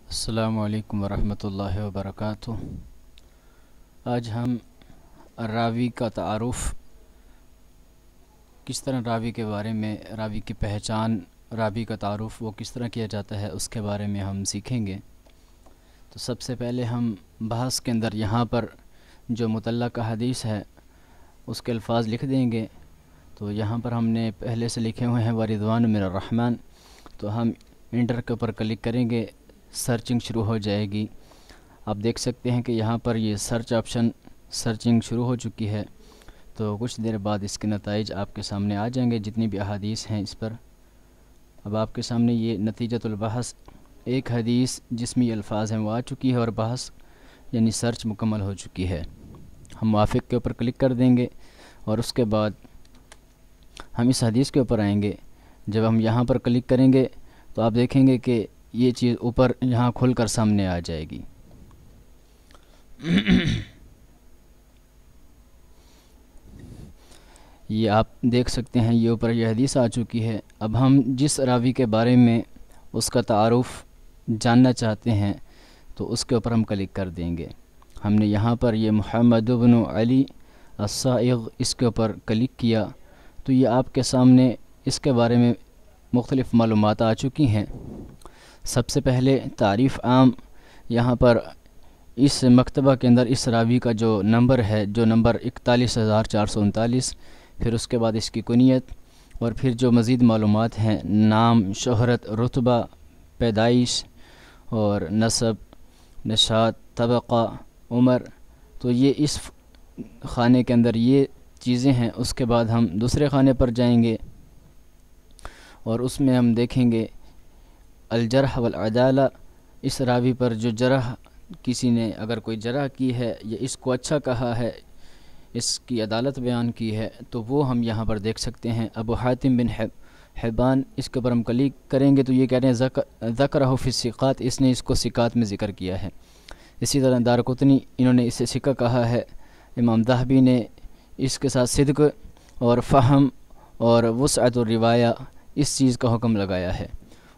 السلام علیکم ورحمۃ اللہ وبرکاتہ۔ آج ہم راوی کا تعارف، کس طرح راوی کے بارے میں، راوی کی پہچان، راوی کا تعارف وہ کس طرح کیا جاتا ہے اس کے بارے میں ہم سیکھیں گے۔ تو سب سے پہلے ہم بحث کے اندر یہاں پر جو متعلقہ حدیث ہے اس کے الفاظ لکھ دیں گے۔ تو یہاں پر ہم نے پہلے سے لکھے ہوئے ہیں وَرِضْوَانٌ مِّنَ الرَّحْمَٰنِ، تو ہم انٹر کے اوپر کلک کریں گے، سرچنگ شروع ہو جائے گی۔ آپ دیکھ سکتے ہیں کہ یہاں پر یہ سرچ آپشن، سرچنگ شروع ہو چکی ہے۔ تو کچھ دیر بعد اس کے نتائج آپ کے سامنے آ جائیں گے، جتنی بھی احادیث ہیں اس پر۔ اب آپ کے سامنے یہ نتیجۃ البحث، ایک حدیث جس میں یہ الفاظ ہیں وہ آ چکی ہے، اور بحث یعنی سرچ مکمل ہو چکی ہے۔ ہم موافق کے اوپر کلک کر دیں گے، اور اس کے بعد ہم اس حدیث کے اوپر آئیں گے۔ جب ہم یہاں پر کلک کریں گے تو آپ دیکھیں گے کہ یہ چیز اوپر یہاں کھل کر سامنے آ جائے گی۔ یہ آپ دیکھ سکتے ہیں، یہ اوپر یہ حدیث آ چکی ہے۔ اب ہم جس راوی کے بارے میں اس کا تعارف جاننا چاہتے ہیں تو اس کے اوپر ہم کلک کر دیں گے۔ ہم نے یہاں پر یہ محمد بن علی الصائغ اس کے اوپر کلک کیا تو یہ آپ کے سامنے اس کے بارے میں مختلف معلومات آ چکی ہیں۔ سب سے پہلے تعریف عام، یہاں پر اس مکتبہ کے اندر اس راوی کا جو نمبر ہے، جو نمبر 41439، پھر اس کے بعد اس کی کنیت، اور پھر جو مزید معلومات ہیں، نام، شہرت، رتبہ، پیدائش اور نسب، نشاط، طبقہ، عمر۔ تو یہ اس خانے کے اندر یہ چیزیں ہیں۔ اس کے بعد ہم دوسرے خانے پر جائیں گے اور اس میں ہم دیکھیں گے الجرح والعدالہ، اس راوی پر جو جرح، کسی نے اگر کوئی جرح کی ہے یا اس کو اچھا کہا ہے، اس کی عدالت بیان کی ہے، تو وہ ہم یہاں پر دیکھ سکتے ہیں۔ ابو حاتم بن حبان، اس کے اوپر ہم کلک کریں گے تو یہ کہہ رہے ہیں ذکرہ فی الثقات، اس نے اس کو ثقات میں ذکر کیا ہے۔ اسی طرح دارقطنی، انہوں نے اسے ثقہ کہا ہے۔ امام ذہبی نے اس کے ساتھ صدق اور فہم اور وسعت الروایہ اس چیز کا حکم لگایا ہے۔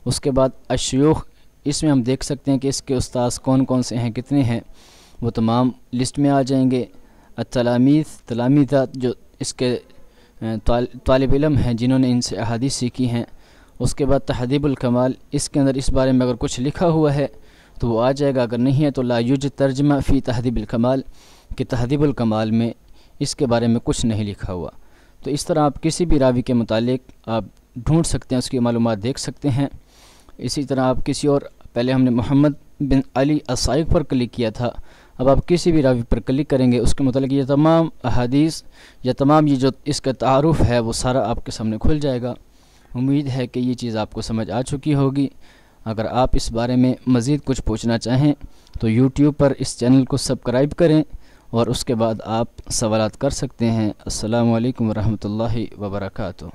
اس کے بعد الشیوخ، اس میں ہم دیکھ سکتے ہیں کہ اس کے استاذ کون کون سے ہیں، کتنے ہیں، وہ تمام لسٹ میں آ جائیں گے۔ تلامیذ جو اس کے طالب علم ہیں جنہوں نے ان سے احادیث سیکھی ہیں۔ اس کے بعد تہذیب الکمال، اس کے اندر اس بارے میں اگر کچھ لکھا ہوا ہے تو وہ آ جائے گا، اگر نہیں ہے تو لا یوجد ترجمہ فی تہذیب الکمال، کہ تہذیب الکمال میں اس کے بارے میں کچھ نہیں لکھا ہوا۔ تو اس طرح آپ کسی بھی راوی کے متعلق آپ ڈھونڈ سکتے ہیں، اس کی معلومات دیکھ سکتے ہیں۔ اسی طرح آپ کسی اور، پہلے ہم نے محمد بن علی الصائغ پر کلک کیا تھا، اب آپ کسی بھی راوی پر کلک کریں گے، اس کے متعلق یہ تمام احادیث یا تمام یہ جو اس کا تعارف ہے وہ سارا آپ کے سامنے کھل جائے گا۔ امید ہے کہ یہ چیز آپ کو سمجھ آ چکی ہوگی۔ اگر آپ اس بارے میں مزید کچھ پوچھنا چاہیں تو یوٹیوب پر اس چینل کو سبسکرائب کریں، اور اس کے بعد آپ سوالات کر سکتے ہیں۔ السلام علیکم ورحمۃ اللہ وبرکاتہ۔